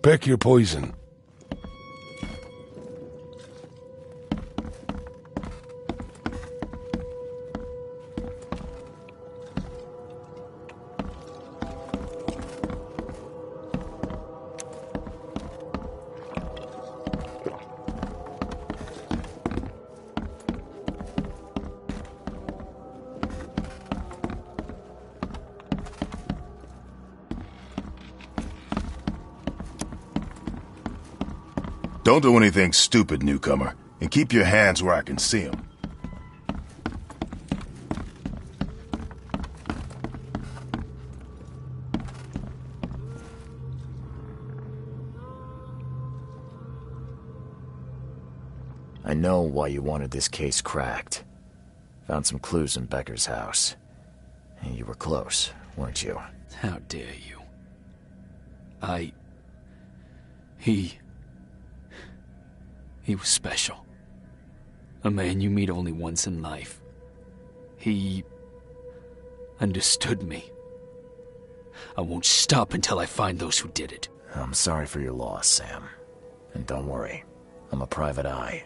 Pick your poison. Don't do anything stupid, newcomer, and keep your hands where I can see them. I know why you wanted this case cracked. Found some clues in Becker's house. And you were close, weren't you? How dare you? He was special. A man you meet only once in life. He understood me. I won't stop until I find those who did it. I'm sorry for your loss, Sam. And don't worry, I'm a private eye.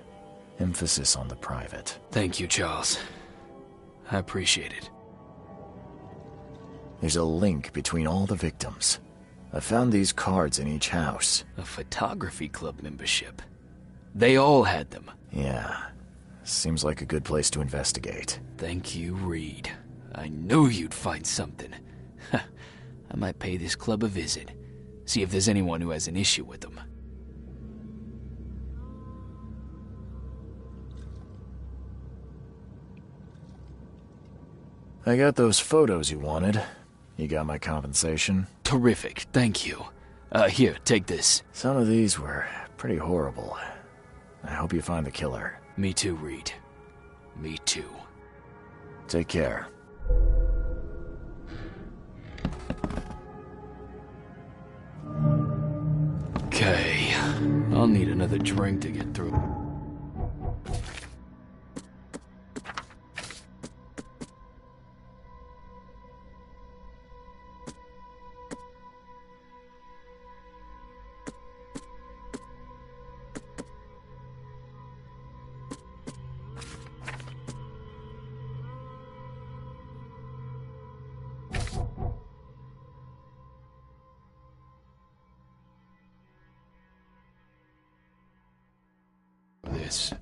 Emphasis on the private. Thank you, Charles. I appreciate it. There's a link between all the victims. I found these cards in each house. A photography club membership. They all had them. Yeah. Seems like a good place to investigate. Thank you, Reed. I knew you'd find something. I might pay this club a visit. See if there's anyone who has an issue with them. I got those photos you wanted. You got my compensation? Terrific, thank you. Here, take this. Some of these were pretty horrible. I hope you find the killer. Me too, Reed. Me too. Take care. Okay, I'll need another drink to get through. This.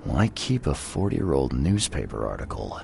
Why keep a 40-year-old newspaper article?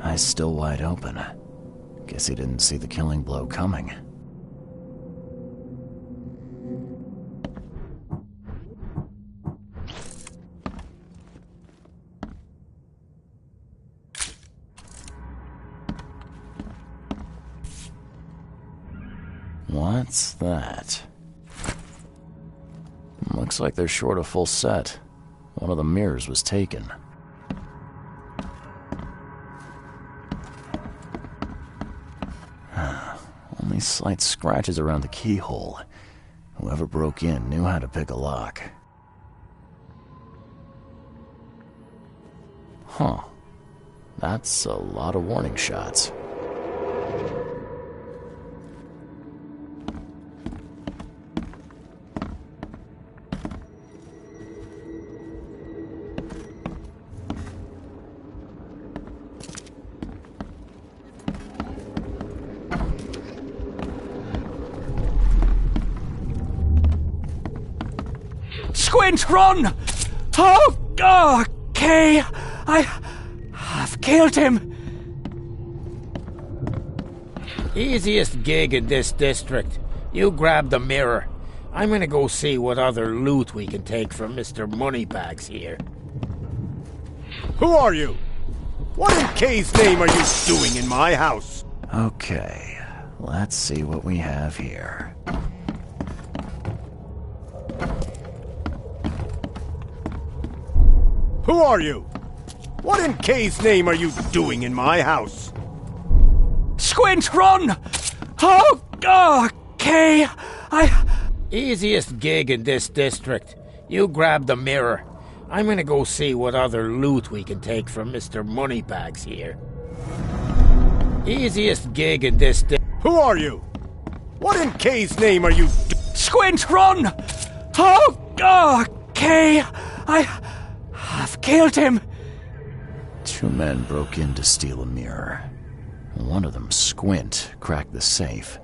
Eyes still wide open. Guess he didn't see the killing blow coming. What's that? Looks like they're short a full set. One of the mirrors was taken. Only slight scratches around the keyhole. Whoever broke in knew how to pick a lock. Huh. That's a lot of warning shots. Squint, run! Oh, okay. I've killed him. Easiest gig in this district. You grab the mirror. I'm gonna go see what other loot we can take from Mr. Moneybags here. Who are you? What in K's name are you doing in my house? Okay, let's see what we have here. Who are you? What in K's name are you doing in my house? Squint, run! Oh, okay. Easiest gig in this district. You grab the mirror. I'm gonna go see what other loot we can take from Mr. Moneybags here. Easiest gig in this Who are you? What in Kay's name are you Squint, run! Kay! I've killed him! Two men broke in to steal a mirror. One of them, Squint, cracked the safe,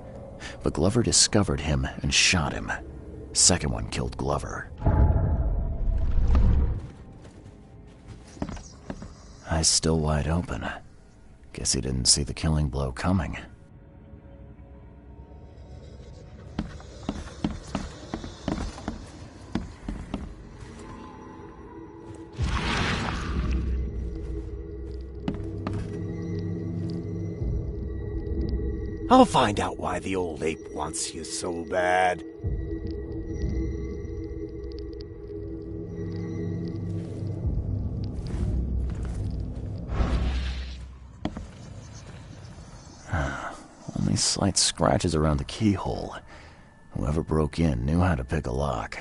but Glover discovered him and shot him. Second one killed Glover. Eyes still wide open. Guess he didn't see the killing blow coming. I'll find out why the old ape wants you so bad. Only slight scratches around the keyhole. Whoever broke in knew how to pick a lock.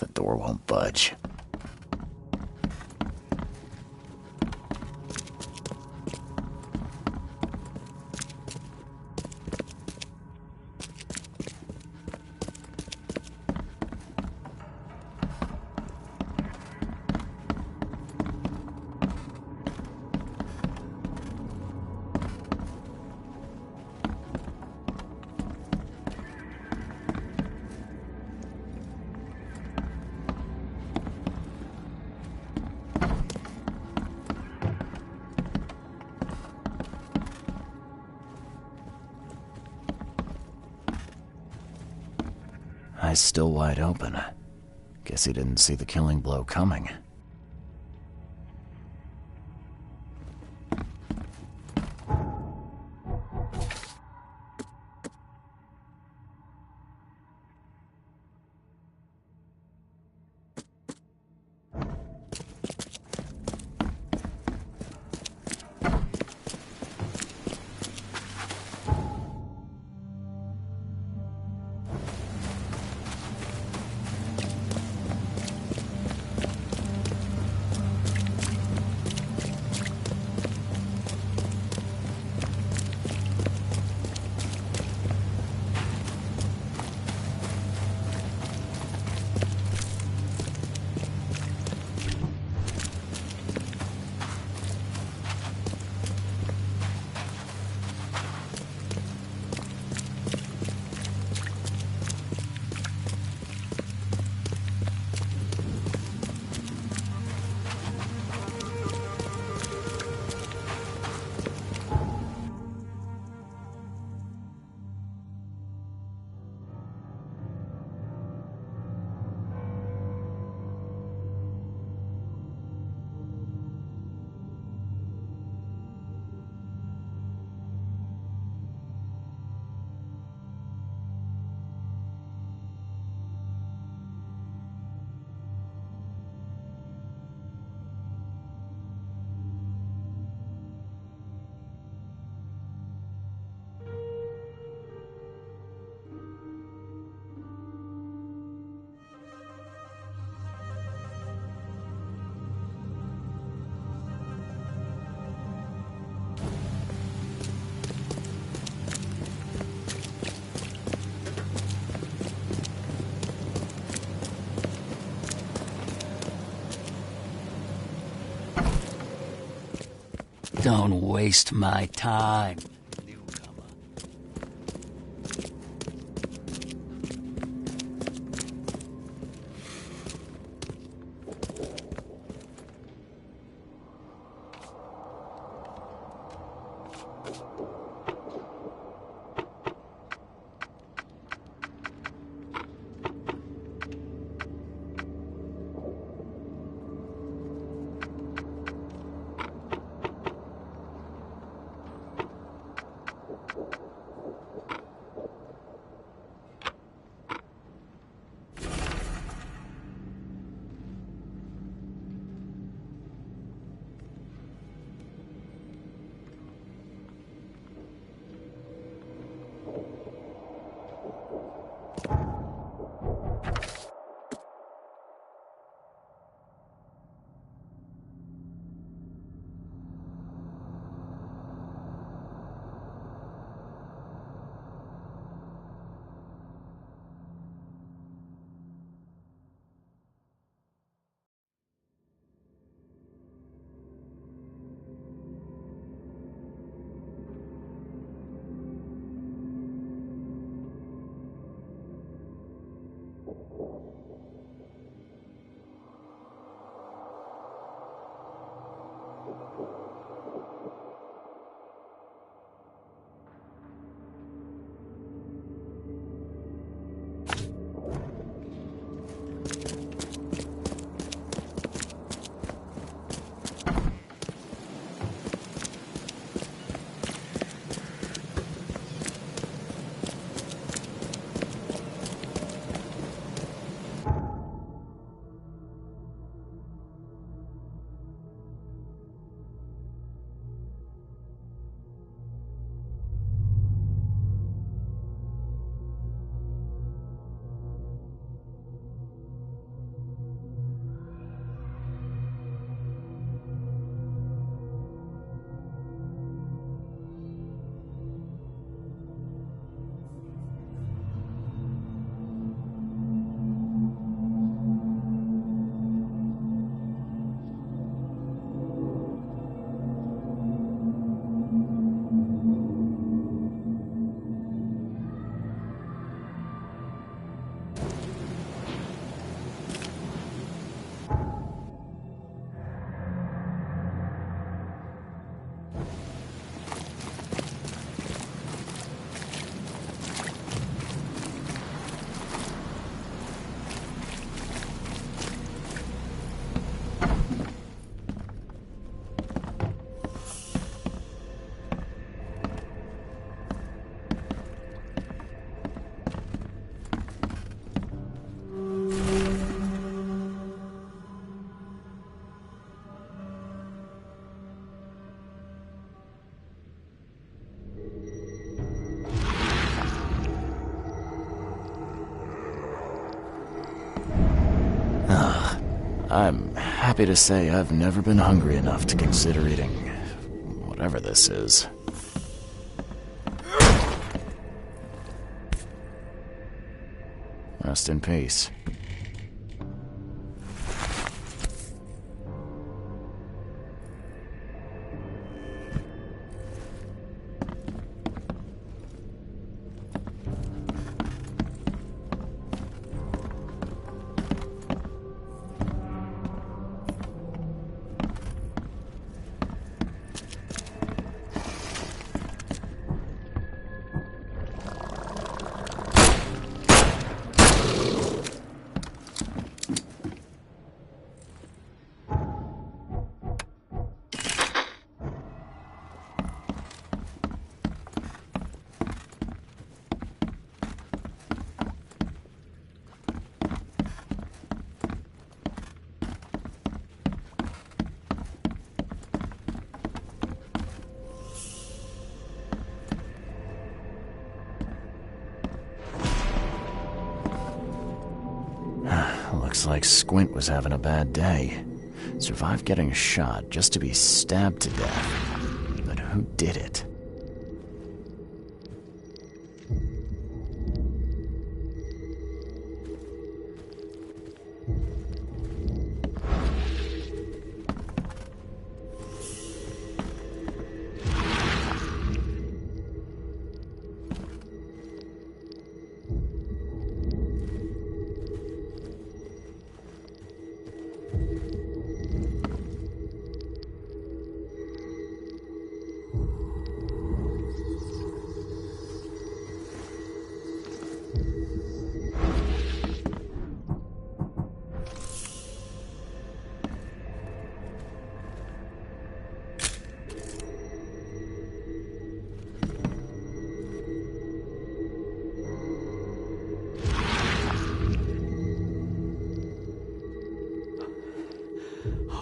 The door won't budge. Eyes still wide open. Guess he didn't see the killing blow coming. Don't waste my time. I'm happy to say I've never been hungry enough to consider eating whatever this is. Rest in peace. Looks like Squint was having a bad day. Survived getting shot just to be stabbed to death. But who did it?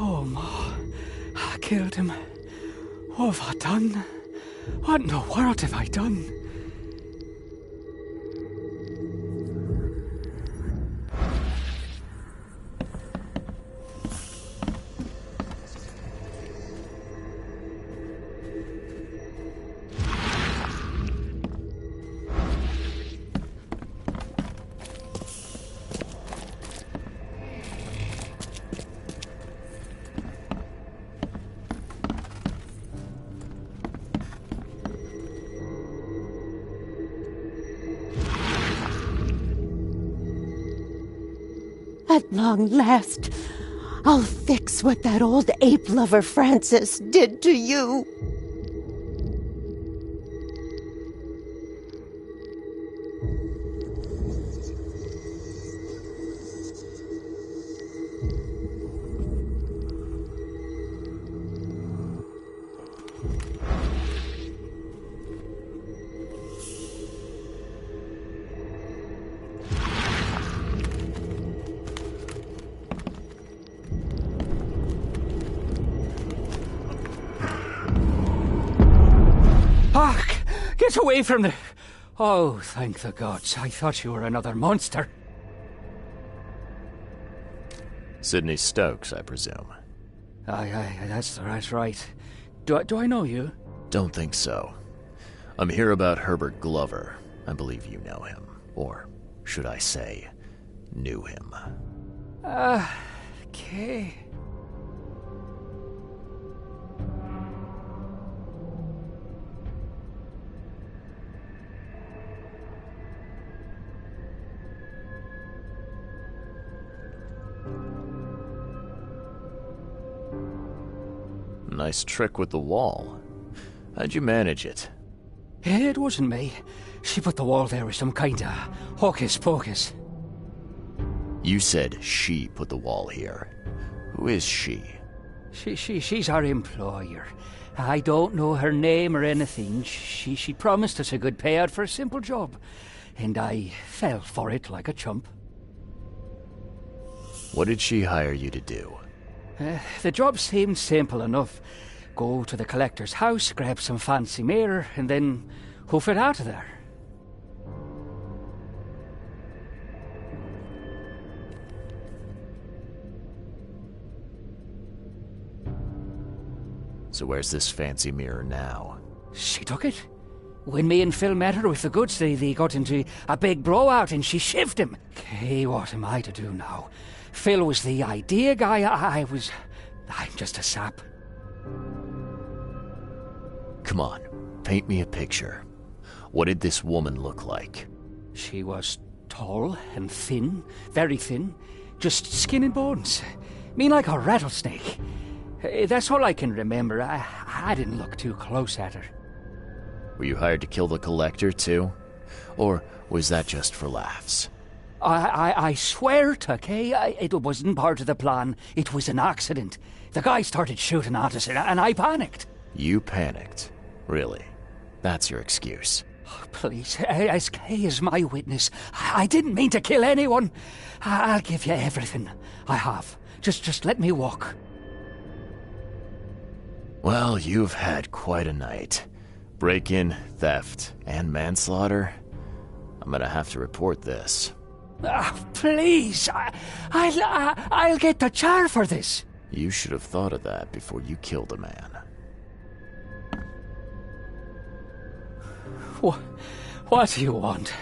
Oh, Ma. I killed him. What have I done? What in the world have I done? At long last, I'll fix what that old ape lover Francis did to you. Get away from the... Oh, thank the gods. I thought you were another monster. Sidney Stokes, I presume. Aye, that's right. Do I know you? Don't think so. I'm here about Herbert Glover. I believe you know him. Or, should I say, knew him. Okay. Nice trick with the wall. How'd you manage it? It wasn't me. She put the wall there with some kind of hocus pocus. You said she put the wall here. Who is she? She's our employer. I don't know her name or anything. She promised us a good payout for a simple job, and I fell for it like a chump. What did she hire you to do? The job seemed simple enough. Go to the collector's house, grab some fancy mirror, and then hoof it out of there. So where's this fancy mirror now? She took it. When me and Phil met her with the goods, they got into a big blowout and she shivved him. Okay, what am I to do now? Phil was the idea guy, I'm just a sap. Come on, paint me a picture. What did this woman look like? She was tall and thin, very thin, just skin and bones. Mean like a rattlesnake. That's all I can remember. I didn't look too close at her. Were you hired to kill the Collector, too? Or was that just for laughs? I swear to Kay, it wasn't part of the plan. It was an accident. The guy started shooting at us, and I panicked. You panicked? Really? That's your excuse? Oh, please, as Kay is my witness, I didn't mean to kill anyone. I'll give you everything. I have. Just let me walk. Well, you've had quite a night. Break-in, theft, and manslaughter. I'm gonna have to report this. Please, I'll get the char for this. You should have thought of that before you killed a man. What do you want?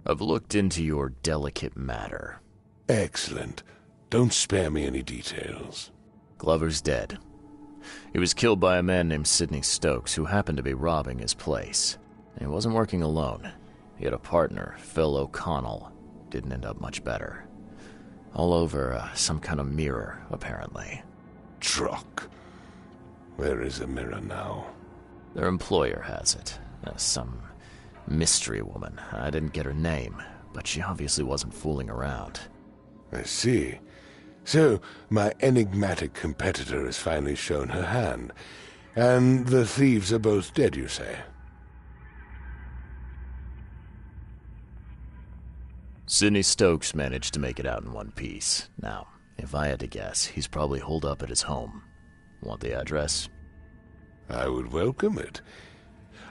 I've looked into your delicate matter. Excellent. Don't spare me any details. Glover's dead. He was killed by a man named Sidney Stokes, who happened to be robbing his place. He wasn't working alone. He had a partner, Phil O'Connell. Didn't end up much better. All over some kind of mirror, apparently. Truck. Where is the mirror now? Their employer has it. Some mystery woman. I didn't get her name, but she obviously wasn't fooling around. I see. So, my enigmatic competitor has finally shown her hand. And the thieves are both dead, you say? Sidney Stokes managed to make it out in one piece. Now, if I had to guess, he's probably holed up at his home. Want the address? I would welcome it.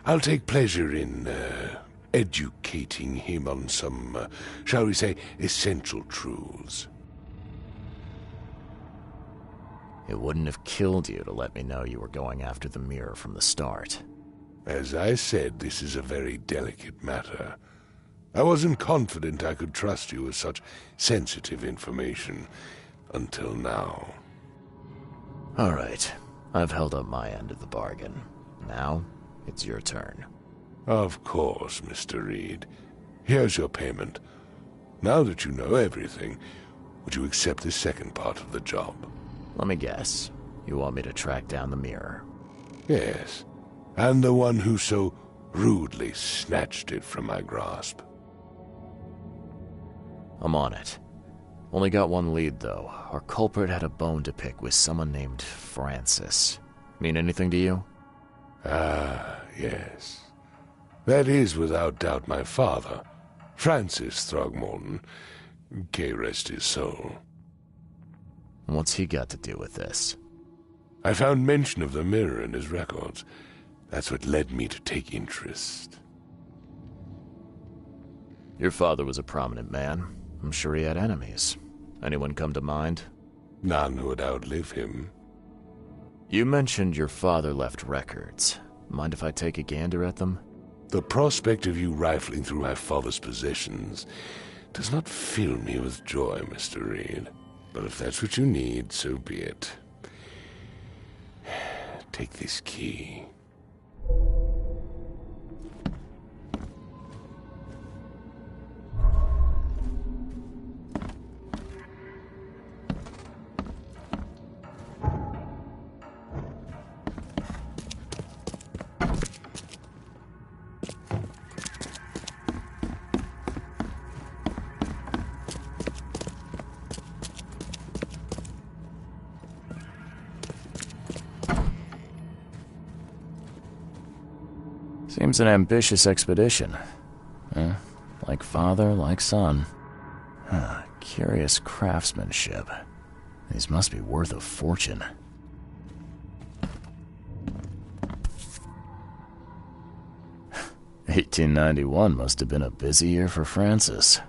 I'll take pleasure in, educating him on some, shall we say, essential truths. It wouldn't have killed you to let me know you were going after the mirror from the start. As I said, this is a very delicate matter. I wasn't confident I could trust you with such sensitive information until now. All right. I've held up my end of the bargain. Now, it's your turn. Of course, Mr. Reed. Here's your payment. Now that you know everything, would you accept the second part of the job? Let me guess. You want me to track down the mirror? Yes, and the one who so rudely snatched it from my grasp. I'm on it. Only got one lead, though. Our culprit had a bone to pick with someone named Francis. Mean anything to you? Ah, yes. That is without doubt my father, Francis Throgmorton. May rest his soul. What's he got to do with this? I found mention of the mirror in his records. That's what led me to take interest. Your father was a prominent man. I'm sure he had enemies. Anyone come to mind? None who would outlive him. You mentioned your father left records. Mind if I take a gander at them? The prospect of you rifling through my father's possessions does not fill me with joy, Mr. Reed. But if that's what you need, so be it. Take this key. Seems an ambitious expedition. Like father, like son. Curious craftsmanship. These must be worth a fortune. $1891 must have been a busy year for Francis.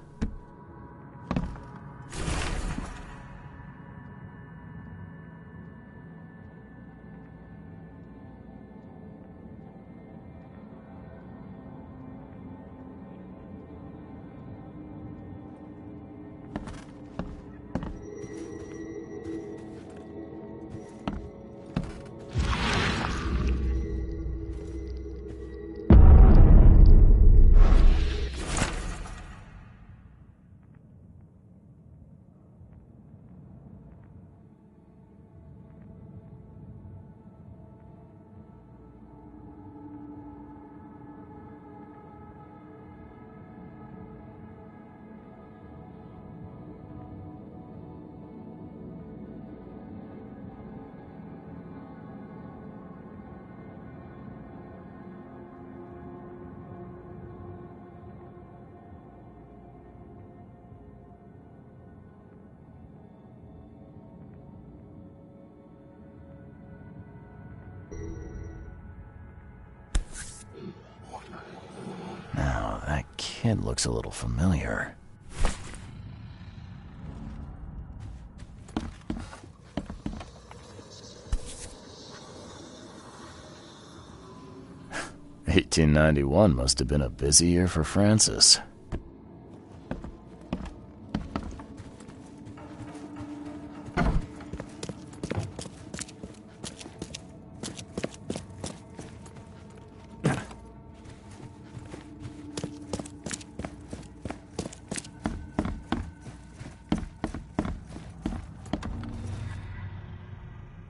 Now, that kid looks a little familiar. $1891 must have been a busy year for Francis.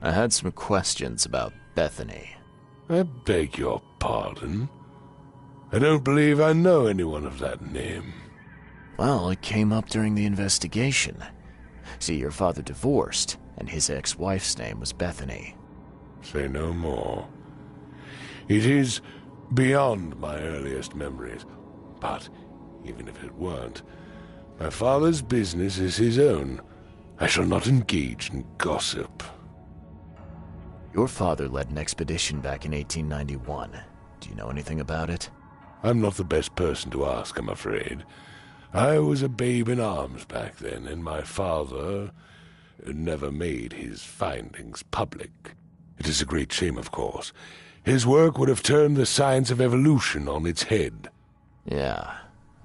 I had some questions about Bethany. I beg your pardon. I don't believe I know anyone of that name. Well, it came up during the investigation. See, your father divorced, and his ex-wife's name was Bethany. Say no more. It is beyond my earliest memories. But even if it weren't, my father's business is his own. I shall not engage in gossip. Your father led an expedition back in 1891. Do you know anything about it? I'm not the best person to ask, I'm afraid. I was a babe in arms back then, and my father never made his findings public. It is a great shame, of course. His work would have turned the science of evolution on its head. Yeah,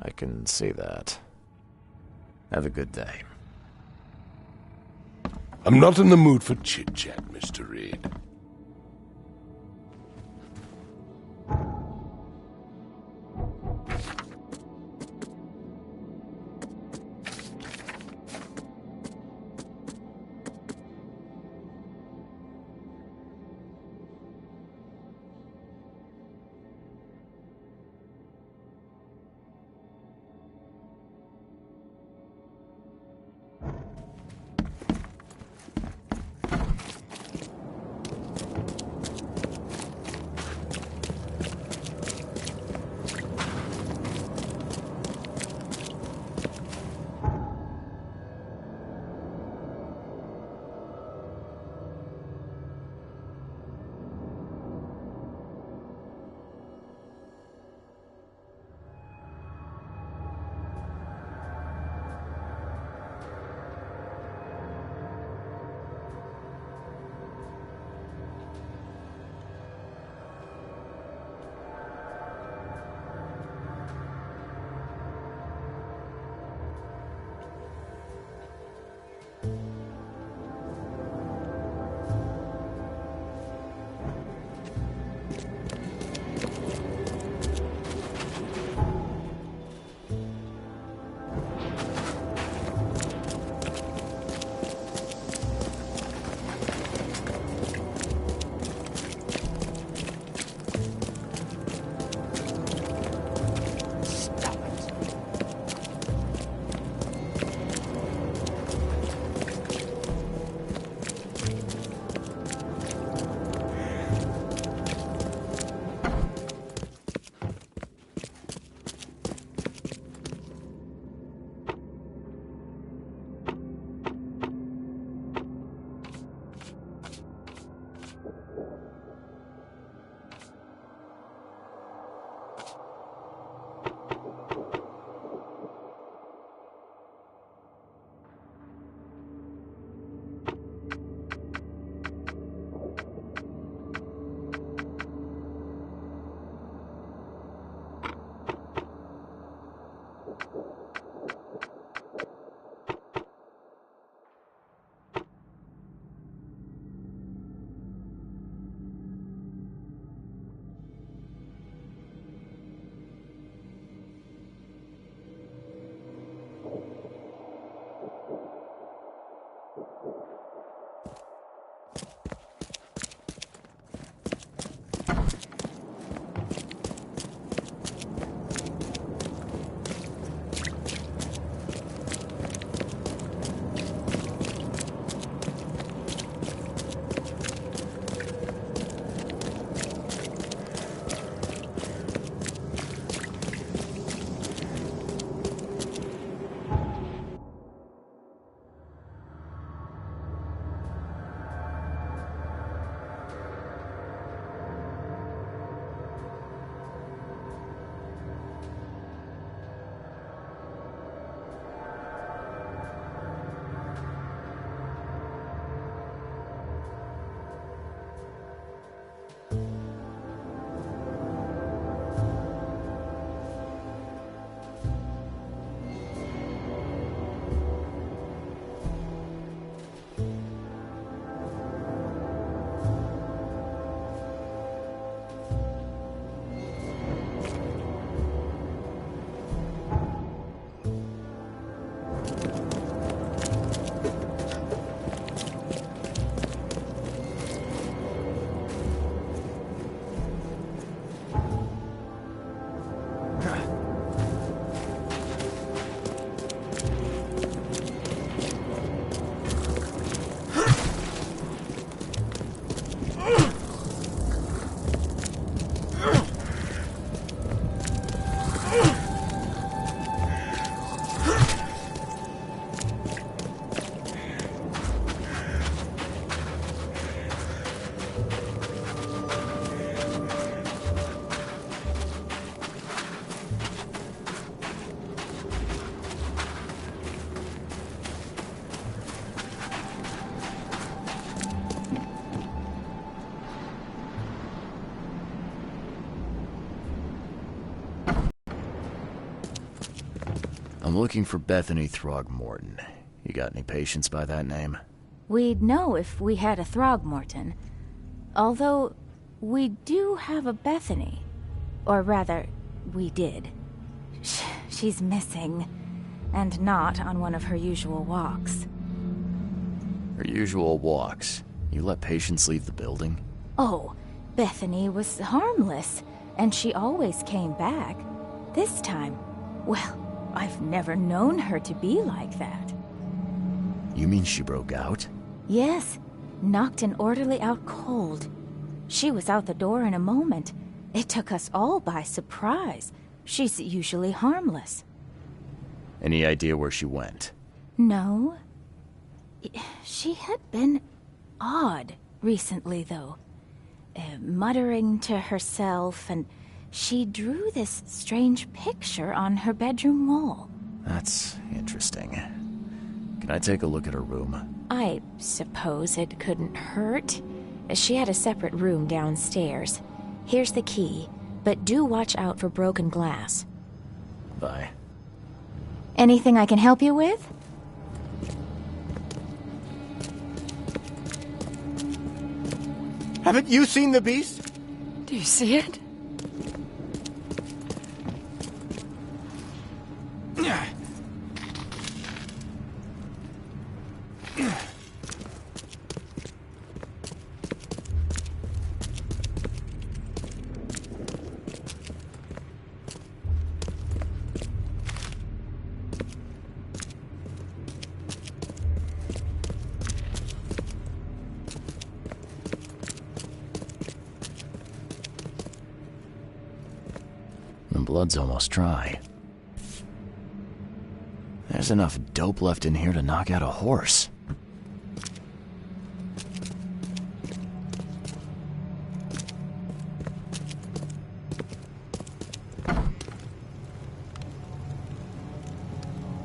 I can see that. Have a good day. I'm not in the mood for chit-chat, Mr. Reed. I'm looking for Bethany Throgmorton. You got any patients by that name? We'd know if we had a Throgmorton. Although, we do have a Bethany. Or rather, we did. She's missing, and not on one of her usual walks. Her usual walks? You let patients leave the building? Oh, Bethany was harmless, and she always came back. This time, well, I've never known her to be like that. You mean she broke out? Yes, knocked an orderly out cold. She was out the door in a moment. It took us all by surprise. She's usually harmless. Any idea where she went? No. She had been odd recently, though. Muttering to herself, and she drew this strange picture on her bedroom wall. That's interesting. Can I take a look at her room? I suppose it couldn't hurt. She had a separate room downstairs. Here's the key, but do watch out for broken glass. Bye. Anything I can help you with? Haven't you seen the beast? Do you see it? The blood's almost dry. There's enough dope left in here to knock out a horse.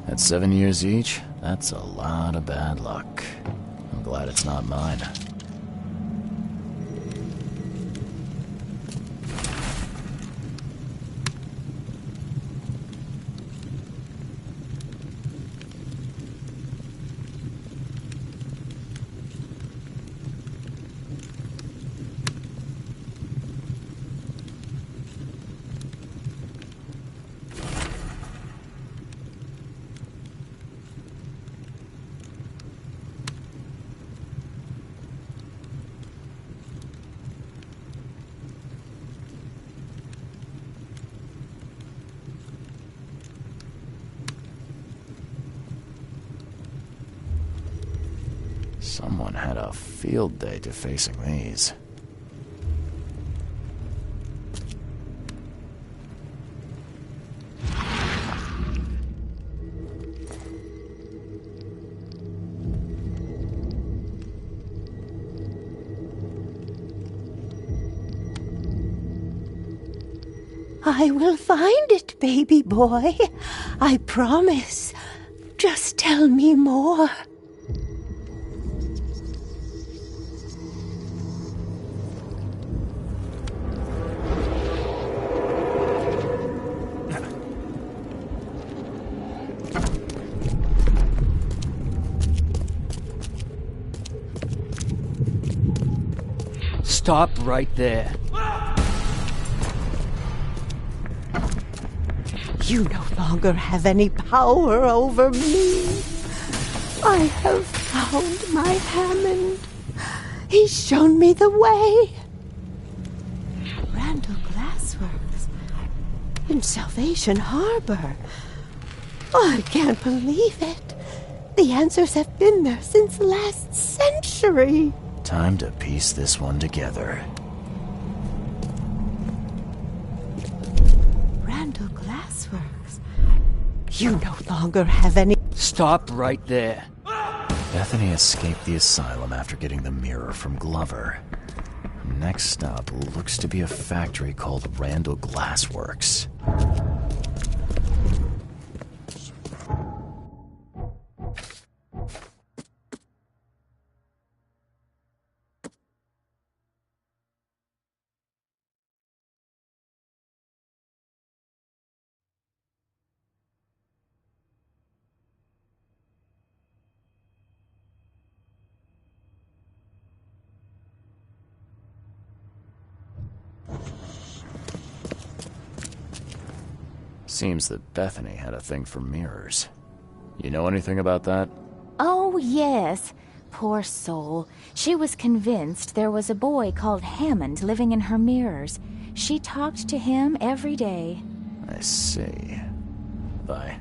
At 7 years each, that's a lot of bad luck. I'm glad it's not mine. Someone had a field day to facing these. I will find it, baby boy. I promise. Just tell me more. Stop right there. You no longer have any power over me. I have found my Hammond. He's shown me the way. Randall Glassworks in Salvation Harbor. I can't believe it. The answers have been there since last century. Time to piece this one together. Randall Glassworks. You no longer have any... Stop right there. Bethany escaped the asylum after getting the mirror from Glover. Next stop looks to be a factory called Randall Glassworks. Seems that Bethany had a thing for mirrors. You know anything about that? Oh, yes. Poor soul. She was convinced there was a boy called Hammond living in her mirrors. She talked to him every day. I see. Bye.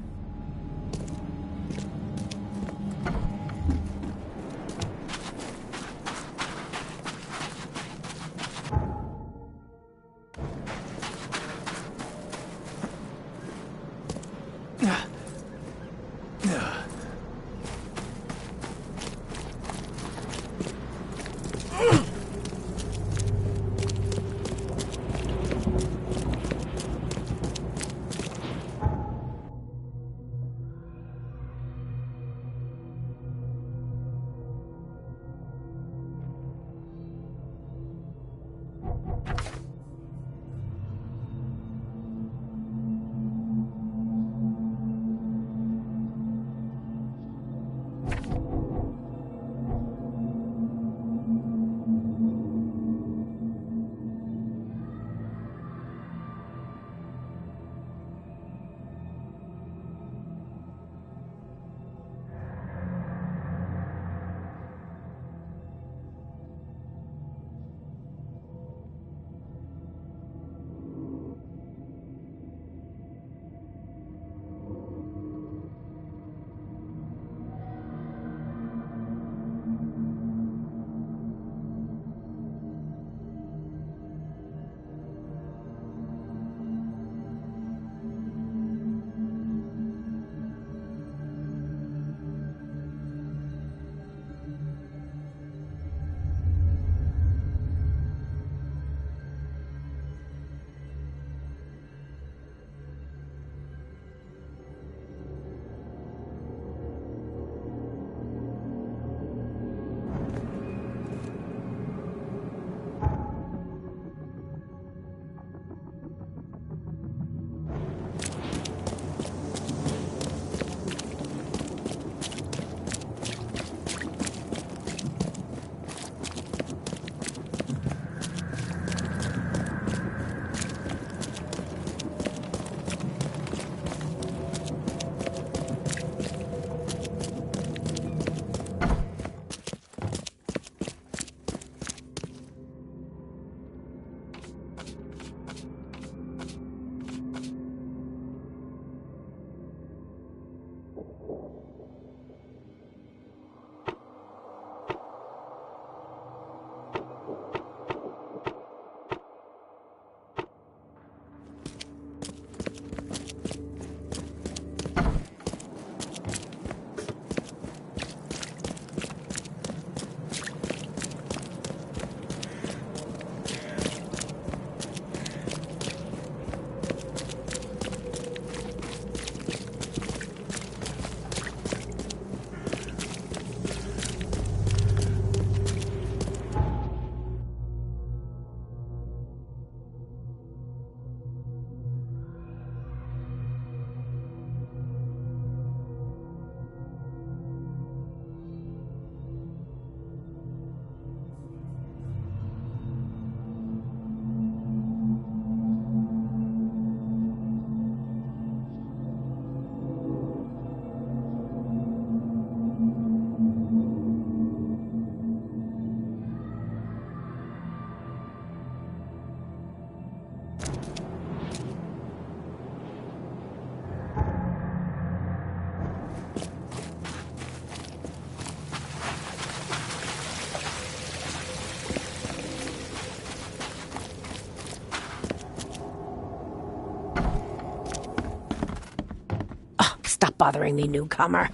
Stop bothering me, newcomer.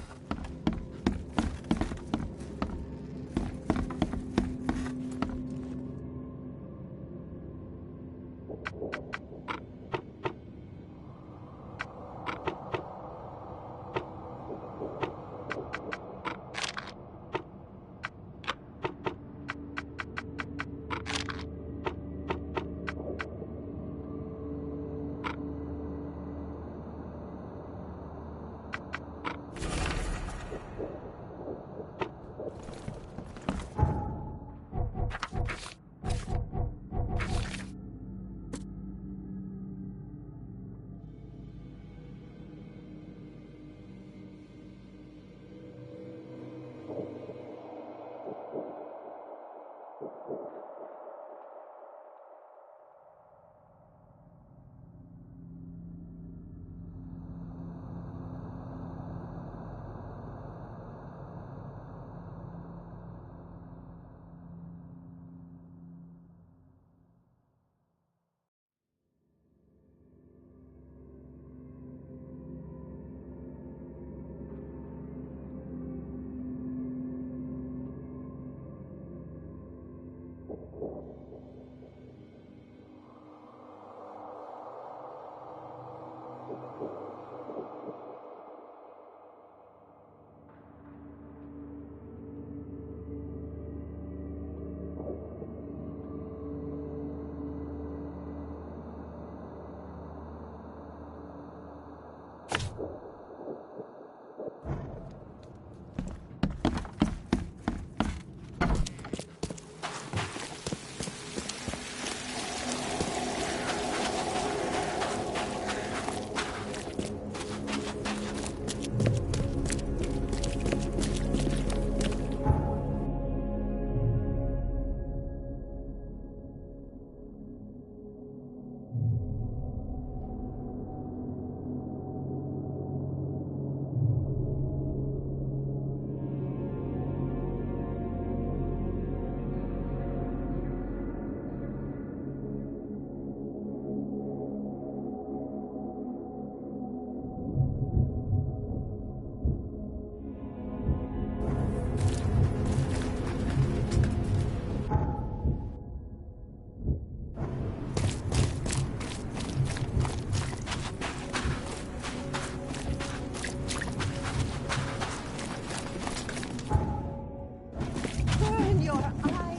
Burn your eyes.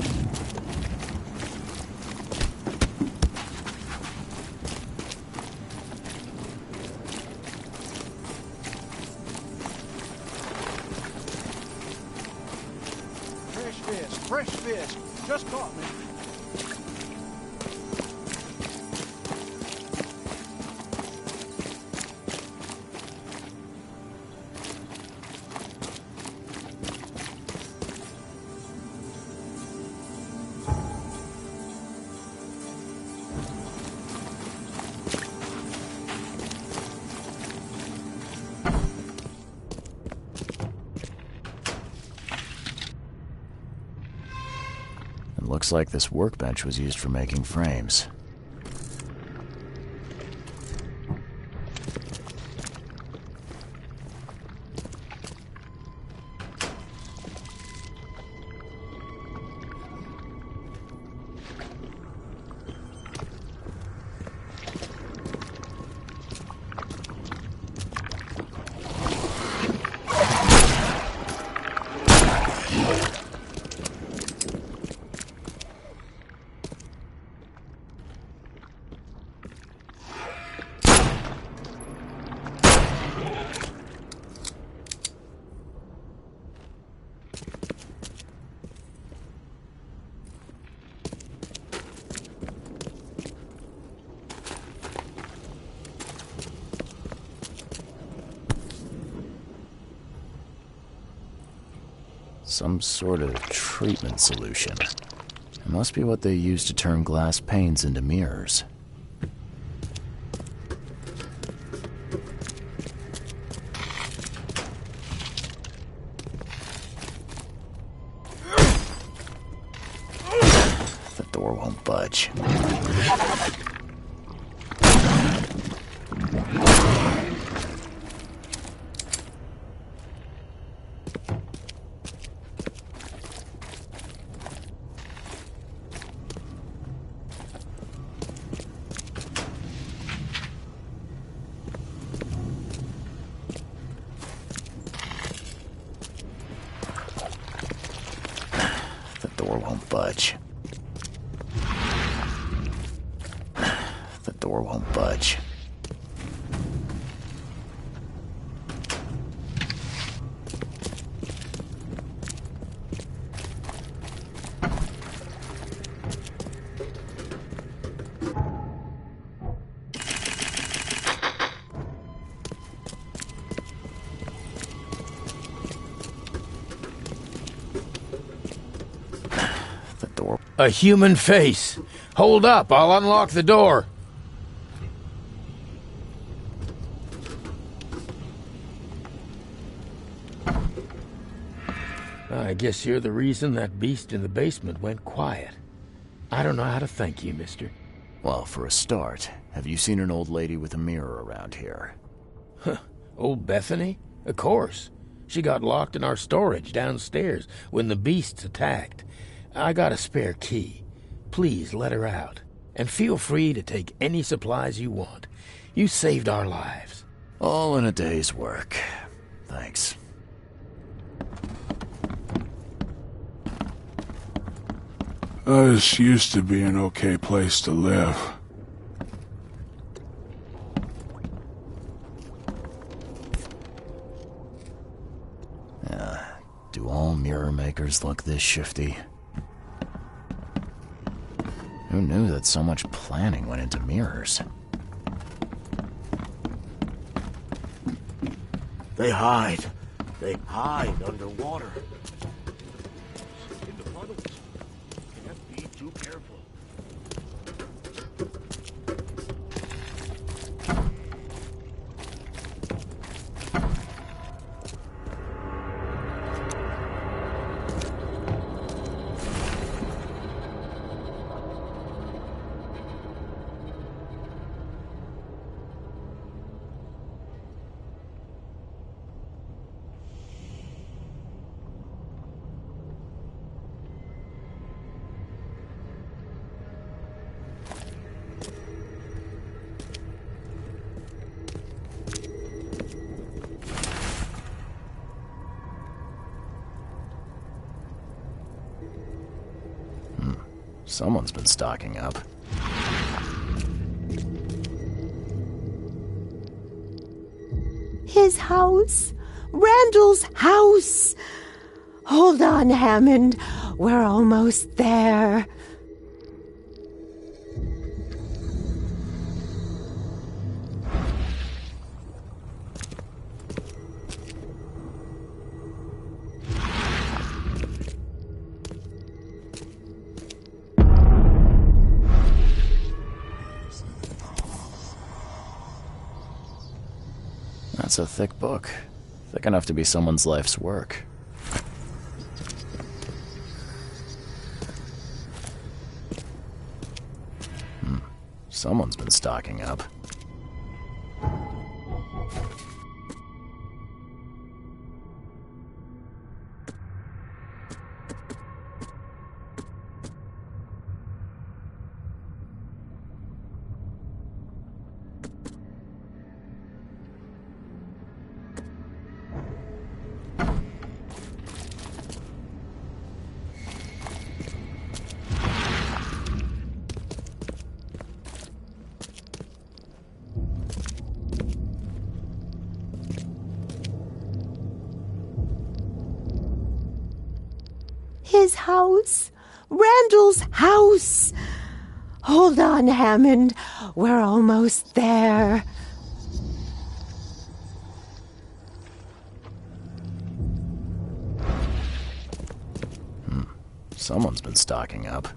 Fresh fish. Just caught me. Looks like this workbench was used for making frames. Some sort of treatment solution. It must be what they use to turn glass panes into mirrors. The door won't budge. Budge. The door won't budge. A human face. Hold up, I'll unlock the door. I guess you're the reason that beast in the basement went quiet. I don't know how to thank you, mister. Well, for a start, have you seen an old lady with a mirror around here? Huh. Old Bethany? Of course. She got locked in our storage downstairs when the beasts attacked. I got a spare key. Please let her out. And feel free to take any supplies you want. You saved our lives. All in a day's work. Thanks. This used to be an okay place to live. Bikers look this shifty. Who knew that so much planning went into mirrors? They hide. They hide underwater. In the puddles. Can't be too careful. Someone's been stocking up. His house. Randall's house. Hold on, Hammond. We're almost there. That's a thick book. Thick enough to be someone's life's work. Someone's been stocking up. His house. Randall's house. Hold on, Hammond. We're almost there. Someone's been stocking up.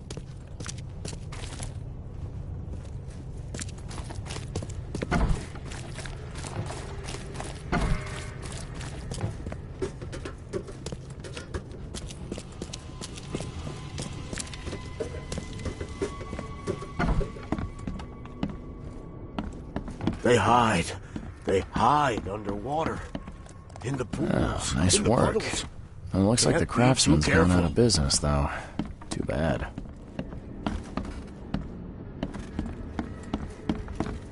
They hide. They hide underwater. In the pools. Oh, nice in the work. puddles. It looks like the Can't be too craftsman's going out careful. of business, though. Too bad.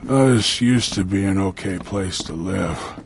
This used to be an okay place to live.